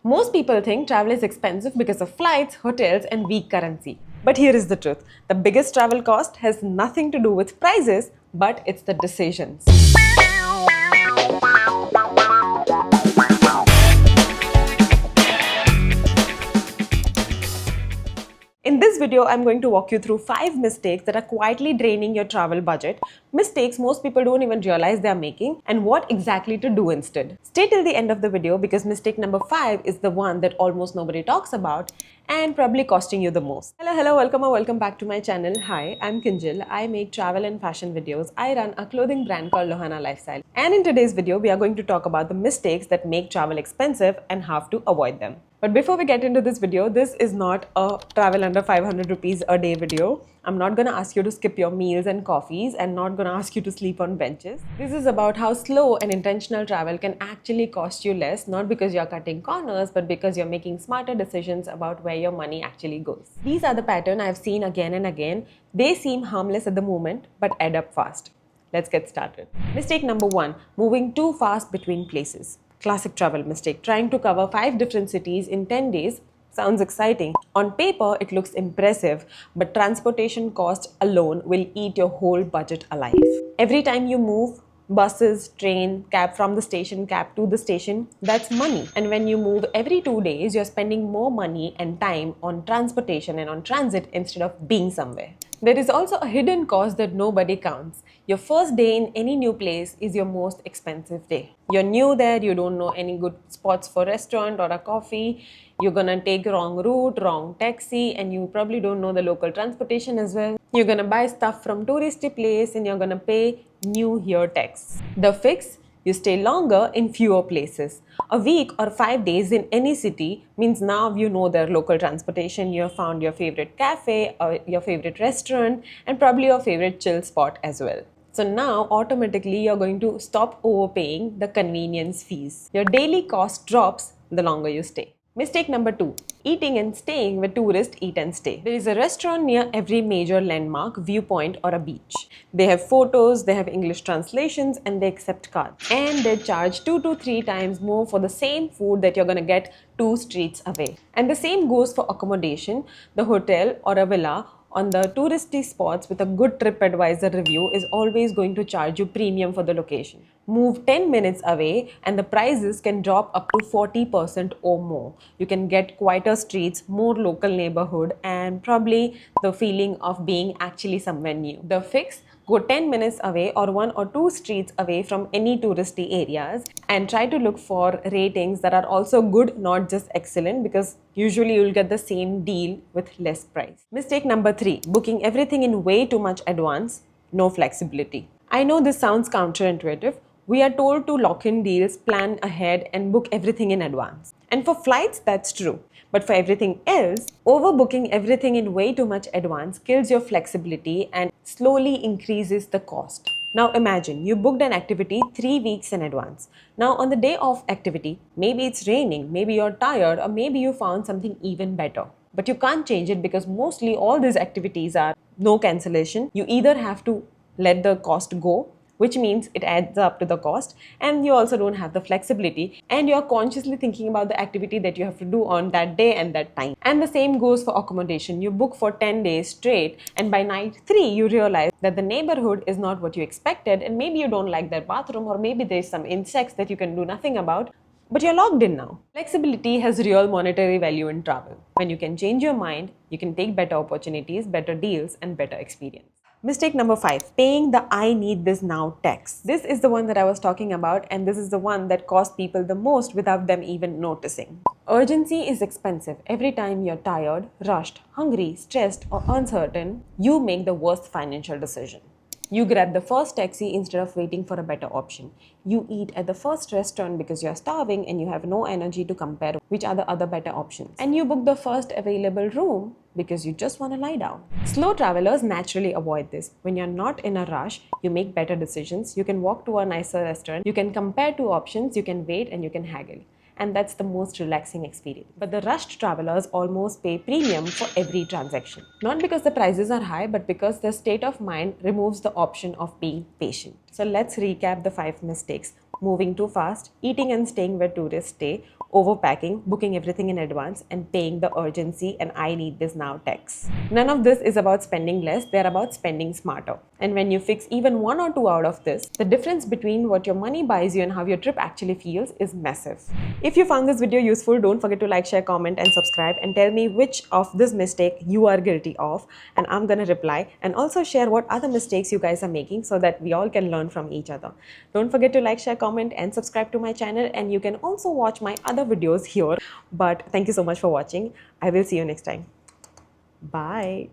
Most people think travel is expensive because of flights, hotels, and weak currency. But here is the truth. The biggest travel cost has nothing to do with prices, but it's the decisions. In this video, I'm going to walk you through 5 mistakes that are quietly draining your travel budget, mistakes most people don't even realize they are making, and what exactly to do instead. Stay till the end of the video because mistake number 5 is the one that almost nobody talks about and probably costing you the most. Hello, welcome or welcome back to my channel. Hi, I'm Kinjal. I make travel and fashion videos. I run a clothing brand called Lohana Lifestyle. And in today's video, we are going to talk about the mistakes that make travel expensive and how to avoid them. But before we get into this video, this is not a travel under 500 rupees a day video. I'm not going to ask you to skip your meals and coffees and not going to ask you to sleep on benches. This is about how slow and intentional travel can actually cost you less, not because you're cutting corners, but because you're making smarter decisions about where your money actually goes. These are the patterns I've seen again and again. They seem harmless at the moment, but add up fast. Let's get started. Mistake number 1, moving too fast between places. Classic travel mistake. Trying to cover 5 different cities in 10 days sounds exciting. On paper, it looks impressive, but transportation costs alone will eat your whole budget alive. Every time you move, buses, train, cab from the station, cab to the station, that's money. And when you move every 2 days, you're spending more money and time on transportation and on transit instead of being somewhere. There is also a hidden cost that nobody counts. Your first day in any new place is your most expensive day. You're new there, you don't know any good spots for restaurant or a coffee. You're gonna take wrong route, wrong taxi, and you probably don't know the local transportation as well. You're gonna buy stuff from touristy place and you're gonna pay new here tax. The fix? You stay longer in fewer places. A week or 5 days in any city means now you know their local transportation, you have found your favorite cafe or your favorite restaurant and probably your favorite chill spot as well. So now automatically you're going to stop overpaying the convenience fees. Your daily cost drops the longer you stay. Mistake number 2, eating and staying where tourists eat and stay. There is a restaurant near every major landmark, viewpoint or a beach. They have photos, they have English translations and they accept cards. And they charge 2 to 3 times more for the same food that you're going to get 2 streets away. And the same goes for accommodation. The hotel or a villa on the touristy spots with a good TripAdvisor review is always going to charge you premium for the location. Move 10 minutes away and the prices can drop up to 40% or more. You can get quieter streets, more local neighborhood and probably the feeling of being actually somewhere new. The fix? Go 10 minutes away or 1 or 2 streets away from any touristy areas and try to look for ratings that are also good, not just excellent, because usually you'll get the same deal with less price. Mistake number 3, booking everything in way too much advance, no flexibility. I know this sounds counterintuitive. We are told to lock in deals, plan ahead and book everything in advance. And for flights, that's true. But for everything else, overbooking everything in way too much advance kills your flexibility and slowly increases the cost. Now imagine you booked an activity 3 weeks in advance. Now on the day of activity, maybe it's raining, maybe you're tired, or maybe you found something even better. But you can't change it because mostly all these activities are no cancellation. You either have to let the cost go, which means it adds up to the cost, and you also don't have the flexibility and you're consciously thinking about the activity that you have to do on that day and that time. And the same goes for accommodation. You book for 10 days straight and by night 3 you realize that the neighborhood is not what you expected and maybe you don't like their bathroom or maybe there's some insects that you can do nothing about. But you're locked in now. Flexibility has real monetary value in travel. When you can change your mind, you can take better opportunities, better deals and better experience. Mistake number 5, paying the I need this now tax. This is the one that I was talking about and this is the one that costs people the most without them even noticing. Urgency is expensive. Every time you're tired, rushed, hungry, stressed or uncertain, you make the worst financial decision. You grab the first taxi instead of waiting for a better option. You eat at the first restaurant because you're starving and you have no energy to compare which are the other better options. And you book the first available room because you just want to lie down. Slow travelers naturally avoid this. When you're not in a rush, you make better decisions. You can walk to a nicer restaurant. You can compare 2 options. You can wait and you can haggle. And that's the most relaxing experience. But the rushed travelers almost pay premium for every transaction. Not because the prices are high, but because their state of mind removes the option of being patient. So let's recap the 5 mistakes. Moving too fast, eating and staying where tourists stay, overpacking, booking everything in advance, and paying the urgency and I need this now texts. None of this is about spending less, they're about spending smarter. And when you fix even 1 or 2 out of this, the difference between what your money buys you and how your trip actually feels is massive. If you found this video useful, don't forget to like, share, comment, and subscribe, and tell me which of this mistake you are guilty of, and I'm gonna reply, and also share what other mistakes you guys are making so that we all can learn from each other. Don't forget to like, share, comment, and subscribe to my channel, and you can also watch my other videos here. But thank you so much for watching. I will see you next time. Bye.